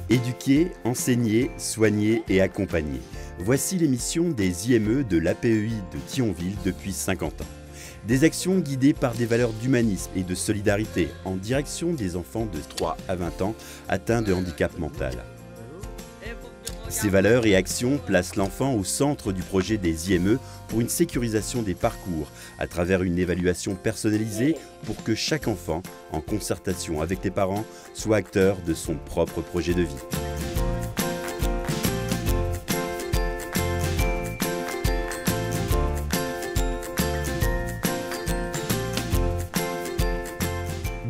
Éduquer, enseigner, soigner et accompagner. Voici les missions des IME de l'APEI de Thionville depuis 50 ans. Des actions guidées par des valeurs d'humanisme et de solidarité en direction des enfants de 3 à 20 ans atteints de handicap mental. Ces valeurs et actions placent l'enfant au centre du projet des IME pour une sécurisation des parcours à travers une évaluation personnalisée pour que chaque enfant, en concertation avec les parents, soit acteur de son propre projet de vie.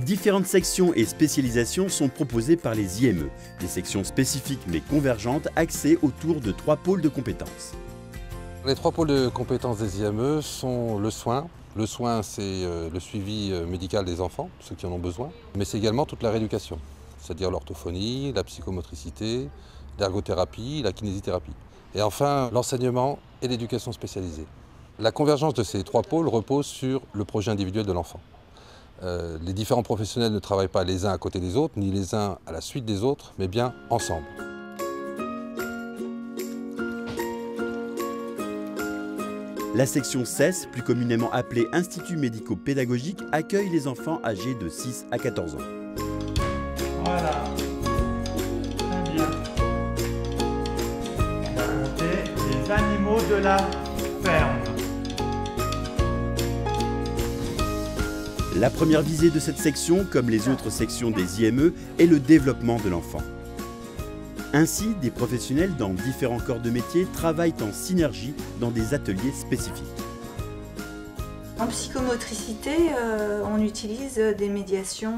Différentes sections et spécialisations sont proposées par les IME, des sections spécifiques mais convergentes axées autour de 3 pôles de compétences. Les 3 pôles de compétences des IME sont le soin. Le soin, c'est le suivi médical des enfants, ceux qui en ont besoin, mais c'est également toute la rééducation, c'est-à-dire l'orthophonie, la psychomotricité, l'ergothérapie, la kinésithérapie. Et enfin, l'enseignement et l'éducation spécialisée. La convergence de ces 3 pôles repose sur le projet individuel de l'enfant. Les différents professionnels ne travaillent pas les uns à côté des autres, ni les uns à la suite des autres, mais bien ensemble. La section CES, plus communément appelée Institut médico-pédagogique, accueille les enfants âgés de 6 à 14 ans. Voilà. Très bien. On va compter les animaux de la ferme. La première visée de cette section, comme les autres sections des IME, est le développement de l'enfant. Ainsi, des professionnels dans différents corps de métier travaillent en synergie dans des ateliers spécifiques. En psychomotricité, on utilise des médiations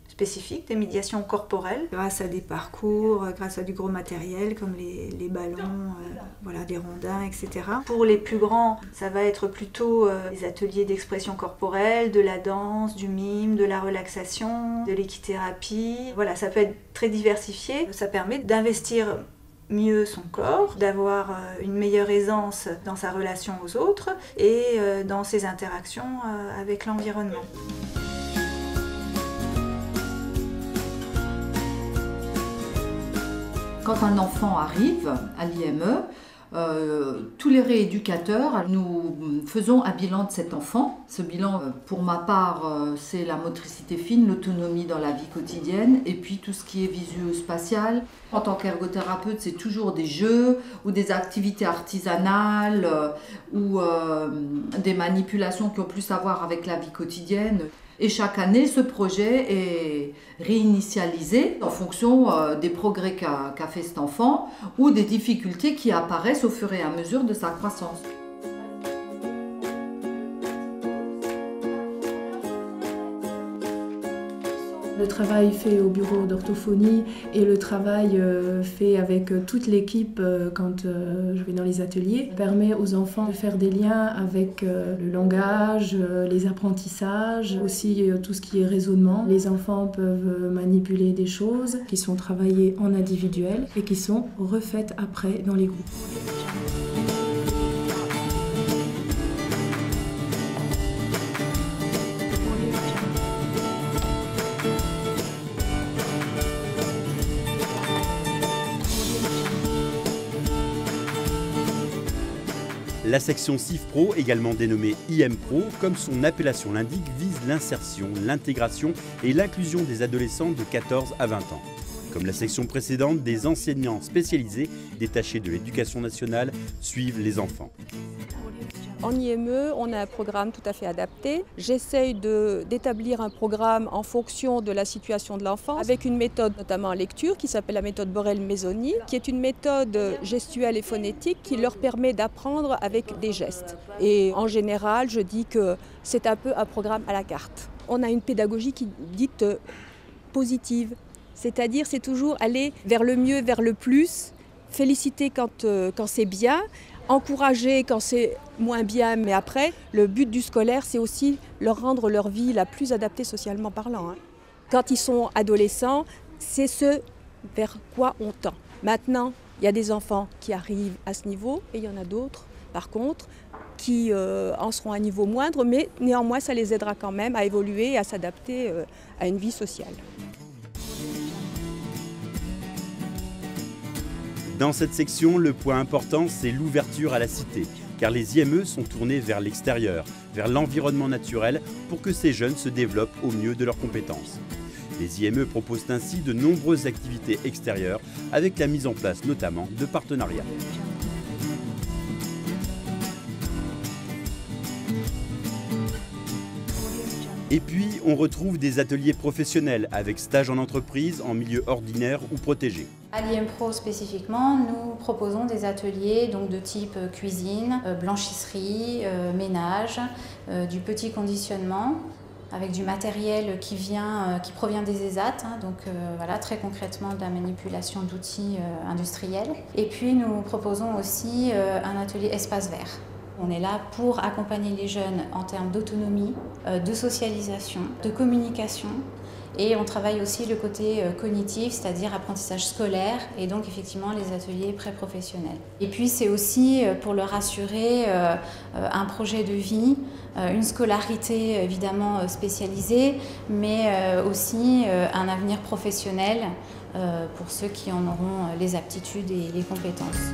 spécifiques, des médiations corporelles, grâce à des parcours, grâce à du gros matériel comme les ballons, voilà, des rondins, etc. Pour les plus grands, ça va être plutôt des ateliers d'expression corporelle, de la danse, du mime, de la relaxation, de l'équithérapie. Voilà, ça peut être très diversifié. Ça permet d'investir mieux son corps, d'avoir une meilleure aisance dans sa relation aux autres et dans ses interactions avec l'environnement. Quand un enfant arrive à l'IME, tous les rééducateurs, nous faisons un bilan de cet enfant. Ce bilan, pour ma part, c'est la motricité fine, l'autonomie dans la vie quotidienne et puis tout ce qui est visuo-spatial. En tant qu'ergothérapeute, c'est toujours des jeux ou des activités artisanales ou des manipulations qui ont plus à voir avec la vie quotidienne. Et chaque année, ce projet est réinitialisé en fonction des progrès qu'a fait cet enfant ou des difficultés qui apparaissent au fur et à mesure de sa croissance. Le travail fait au bureau d'orthophonie et le travail fait avec toute l'équipe quand je vais dans les ateliers permet aux enfants de faire des liens avec le langage, les apprentissages, aussi tout ce qui est raisonnement. Les enfants peuvent manipuler des choses qui sont travaillées en individuel et qui sont refaites après dans les groupes. La section CIF-Pro, également dénommée IM-Pro, comme son appellation l'indique, vise l'insertion, l'intégration et l'inclusion des adolescents de 14 à 20 ans. Comme la section précédente, des enseignants spécialisés détachés de l'éducation nationale suivent les enfants. En IME, on a un programme tout à fait adapté. J'essaye d'établir un programme en fonction de la situation de l'enfant, avec une méthode notamment en lecture qui s'appelle la méthode Borel-Maisoni, qui est une méthode gestuelle et phonétique qui leur permet d'apprendre avec des gestes. Et en général, je dis que c'est un peu un programme à la carte. On a une pédagogie qui est dite positive, c'est-à-dire c'est toujours aller vers le mieux, vers le plus, féliciter quand c'est bien, encourager quand c'est moins bien, mais après, le but du scolaire, c'est aussi leur rendre leur vie la plus adaptée socialement parlant. Quand ils sont adolescents, c'est ce vers quoi on tend. Maintenant, il y a des enfants qui arrivent à ce niveau et il y en a d'autres, par contre, qui en seront à un niveau moindre, mais néanmoins, ça les aidera quand même à évoluer et à s'adapter à une vie sociale. Dans cette section, le point important, c'est l'ouverture à la cité, car les IME sont tournés vers l'extérieur, vers l'environnement naturel, pour que ces jeunes se développent au mieux de leurs compétences. Les IME proposent ainsi de nombreuses activités extérieures, avec la mise en place notamment de partenariats. Et puis, on retrouve des ateliers professionnels avec stage en entreprise, en milieu ordinaire ou protégé. À l'IMPRO spécifiquement, nous proposons des ateliers donc, de type cuisine, blanchisserie, ménage, du petit conditionnement, avec du matériel qui provient des ESAT, donc voilà, très concrètement de la manipulation d'outils industriels. Et puis nous proposons aussi un atelier espace vert. On est là pour accompagner les jeunes en termes d'autonomie, de socialisation, de communication. Et on travaille aussi le côté cognitif, c'est-à-dire apprentissage scolaire et donc effectivement les ateliers pré-professionnels. Et puis c'est aussi pour leur assurer un projet de vie, une scolarité évidemment spécialisée, mais aussi un avenir professionnel pour ceux qui en auront les aptitudes et les compétences.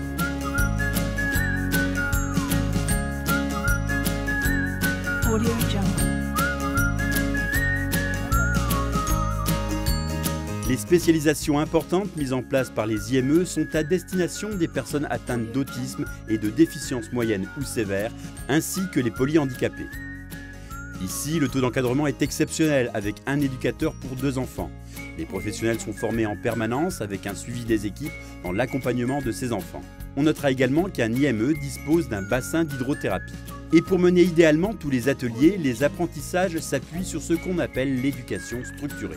Les spécialisations importantes mises en place par les IME sont à destination des personnes atteintes d'autisme et de déficience moyenne ou sévère, ainsi que les polyhandicapés. Ici, le taux d'encadrement est exceptionnel avec un éducateur pour 2 enfants. Les professionnels sont formés en permanence avec un suivi des équipes dans l'accompagnement de ces enfants. On notera également qu'un IME dispose d'un bassin d'hydrothérapie. Et pour mener idéalement tous les ateliers, les apprentissages s'appuient sur ce qu'on appelle l'éducation structurée.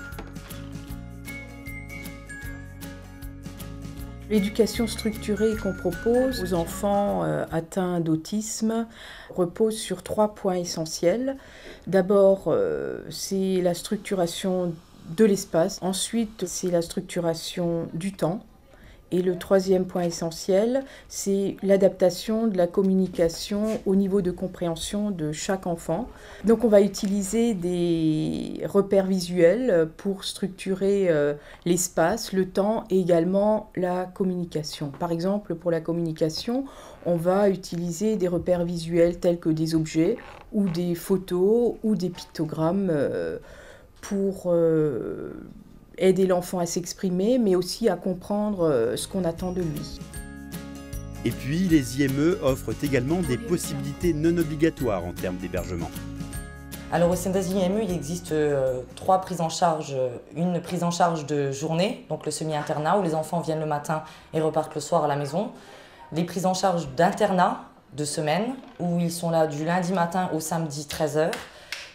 L'éducation structurée qu'on propose aux enfants atteints d'autisme repose sur 3 points essentiels. D'abord, c'est la structuration de l'espace. Ensuite, c'est la structuration du temps. Et le 3e point essentiel, c'est l'adaptation de la communication au niveau de compréhension de chaque enfant. Donc on va utiliser des repères visuels pour structurer l'espace, le temps et également la communication. Par exemple, pour la communication, on va utiliser des repères visuels tels que des objets ou des photos ou des pictogrammes pour aider l'enfant à s'exprimer, mais aussi à comprendre ce qu'on attend de lui. Et puis, les IME offrent également des possibilités non obligatoires en termes d'hébergement. Alors au sein des IME, il existe 3 prises en charge. Une prise en charge de journée, donc le semi-internat, où les enfants viennent le matin et repartent le soir à la maison. Les prises en charge d'internat de semaine, où ils sont là du lundi matin au samedi 13h.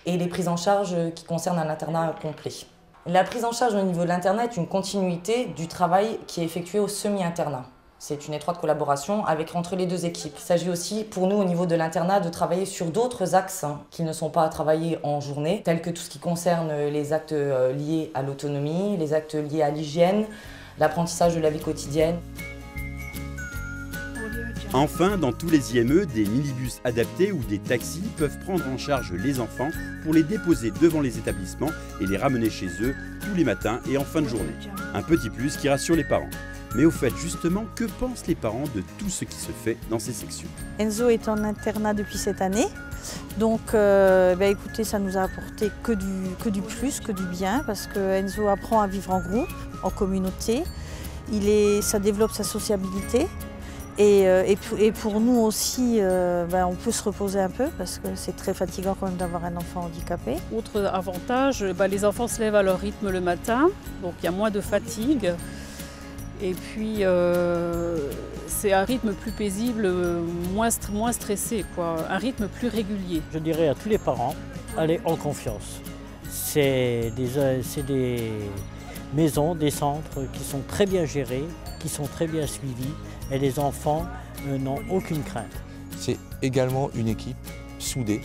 Et les prises en charge qui concernent un internat complet. La prise en charge au niveau de l'internat est une continuité du travail qui est effectué au semi-internat. C'est une étroite collaboration entre les 2 équipes. Il s'agit aussi pour nous au niveau de l'internat de travailler sur d'autres axes qui ne sont pas travaillés en journée, tels que tout ce qui concerne les actes liés à l'autonomie, les actes liés à l'hygiène, l'apprentissage de la vie quotidienne. Enfin, dans tous les IME, des minibus adaptés ou des taxis peuvent prendre en charge les enfants pour les déposer devant les établissements et les ramener chez eux tous les matins et en fin de journée. Un petit plus qui rassure les parents. Mais au fait, justement, que pensent les parents de tout ce qui se fait dans ces sections? Enzo est en internat depuis cette année. Donc, écoutez, ça nous a apporté que du plus, que du bien, parce que Enzo apprend à vivre en groupe, en communauté. Ça développe sa sociabilité. Et pour nous aussi, on peut se reposer un peu parce que c'est très fatigant quand même d'avoir un enfant handicapé. Autre avantage, les enfants se lèvent à leur rythme le matin, donc il y a moins de fatigue. Et puis c'est un rythme plus paisible, moins stressé, un rythme plus régulier. Je dirais à tous les parents, allez en confiance. C'est des maisons, des centres qui sont très bien gérés, qui sont très bien suivis. Et les enfants n'ont aucune crainte. C'est également une équipe soudée.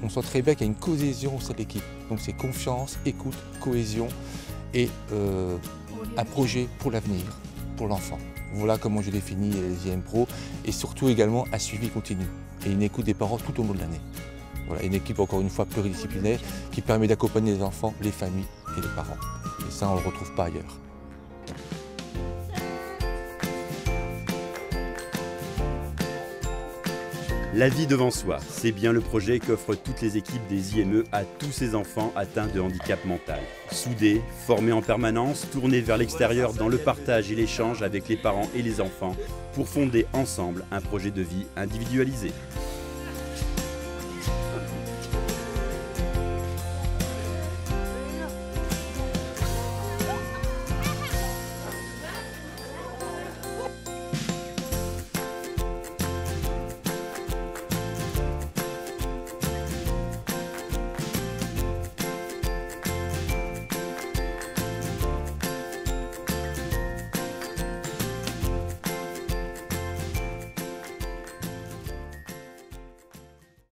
On sent très bien qu'il y a une cohésion au sein de l'équipe. Donc c'est confiance, écoute, cohésion et un projet pour l'avenir, pour l'enfant. Voilà comment je définis les IMPRO et surtout également un suivi continu et une écoute des parents tout au long de l'année. Voilà, une équipe encore une fois pluridisciplinaire qui permet d'accompagner les enfants, les familles et les parents. Et ça, on ne le retrouve pas ailleurs. La vie devant soi, c'est bien le projet qu'offrent toutes les équipes des IME à tous ces enfants atteints de handicap mental. Soudés, formés en permanence, tournés vers l'extérieur dans le partage et l'échange avec les parents et les enfants pour fonder ensemble un projet de vie individualisé.